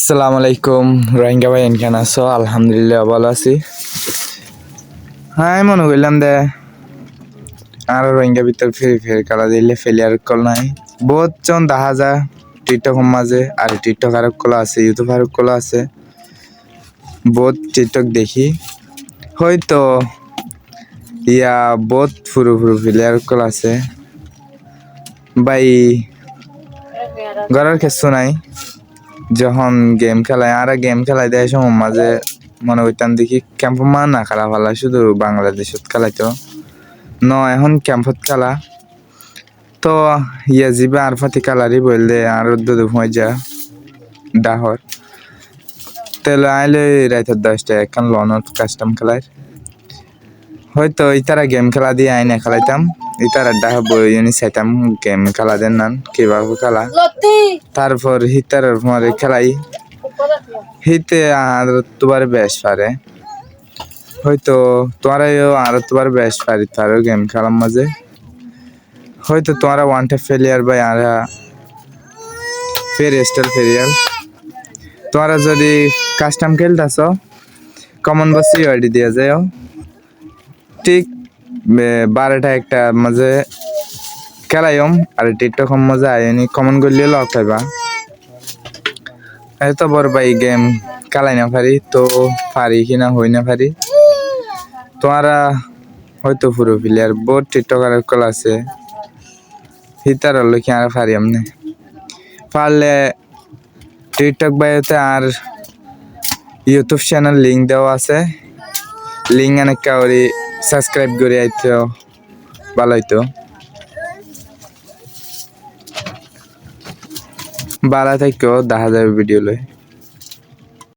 আসসালামু আলাইকুম রোহিঙ্গা ভাই কেন আছো? আলহামদুলিল্লাহ ভালো আছি। হ্যাঁ মনে করলাম দে আর রোহিঙ্গা ভিতর ফ্রি ফায়ার খেলা দিলে ফেলিয়ার কল নাই বহুত জন দেখা যায় টিকটক মাঝে আর টিকটক আর কলা আছে ইউটিউব আর কলা আছে বহুত টিকটক দেখি হয়তো ইয়া বহুত ফুরু ফুরু ফেলিয়ার কল আছে ভাই ঘরের কিছু নাই যখন গেম খেলায় আর গেম খেলাই দেয় সময় মাঝে মনে করতাম দেখি ক্যাম্প মা না খেলা ফেলা শুধু বাংলাদেশত খেলাইতো ন এখন ক্যাম্পত খেলা তো ইয়া জিবা আর ফাতি কালারি বললে আর দুধ হয়ে যা ডাহর তেল আইলে রাইতের 10টা এখন লনত কাস্টম খেলায় হয়তো ইতারা গেম খেলা দিয়ে আইনে খেলাইতাম ইতারা ডাহ বইনি চাইতাম গেম খেলা দেন নান কিভাবে খেলা তারপর হিতার মারে খেলাই হিতে আর তোমার বেশ পারে হয়তো তোমারও আর তোমার বেশ পারি তারও গেম খেলার মাঝে হয়তো তোমারা ওয়ানটা ফেলিয়ার বাই আর ফের স্টার ফেরিয়াল তোমরা যদি কাস্টম খেলতেছ কমন বসে আইডি দিয়ে যাও ঠিক 12টা একটা মাঝে খেলাইম আর টিকটক মাঝে আইনি কমন করলে লক খাইবা এত বড় ভাই গেম খেলাই না পারি তো পারি কিনা হই না পারি তোমরা হয়তো পুরো প্লেয়ার বহুত টিকটকার কল আছে হিতার হলো কি আর পারি আমনে পারলে টিকটক বাইতে আর ইউটিউব চ্যানেল লিংক দেওয়া আছে লিংক অনেক কাউরি সাবস্ক্রাইব করে আইতো ভালো হইতো ভালো থাকো দেখা যাবে ভিডিও লই।